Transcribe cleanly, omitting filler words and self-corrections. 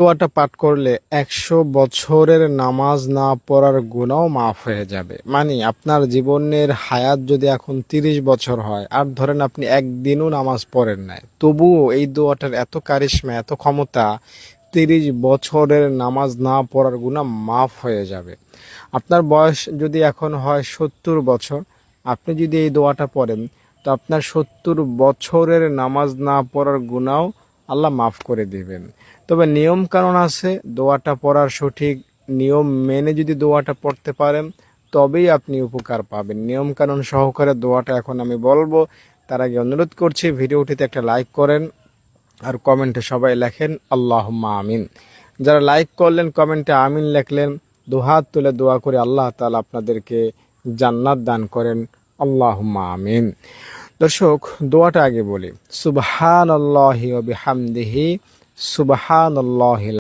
দোয়াটা পাঠ করলে 100 বছরের নামাজ না পড়ার গুনাহও মাফ হয়ে যাবে। মানে আপনার জীবনের হায়াত যদি এখন 30 বছর হয়, আর ধরেন আপনি একদিনও নামাজ পড়েন নাই, তবুও এই দোয়াটার এত কারিশমা, এত ক্ষমতা, 30 বছরের নামাজ না পড়ার গুনাহ মাফ হয়ে যাবে। আপনার বয়স যদি এখন হয় 70 বছর, আপনি যদি এই দোয়াটা পড়েন, তো আপনার 70 বছরের নামাজ না পড়ার গুনাহও আল্লাহ মাফ করে দিবেন। তবে নিয়ম কানুন আছে, দোয়াটা পড়ার সঠিক নিয়ম মেনে যদি দোয়াটা পড়তে পারেন, তবেই আপনি উপকার পাবেন। নিয়ম কানুন সহকারে দোয়াটা এখন আমি বলবো, তার আগে অনুরোধ করছি ভিডিওটিতে একটা লাইক করেন, আর কমেন্টে সবাই লেখেন আল্লাহুম্মা আমিন। যারা লাইক করলেন, কমেন্টে আমিন লেখলেন, দুহাত তুলে দোয়া করে আল্লাহ তাআলা আপনাদেরকে জান্নাত দান করেন। আল্লাহুম্মা আমিন। দর্শক, দোয়াটা আগে বলি। সুবহানাল্লাহি ওয়া বিহামদিহি, সুবহানাল্লাহিল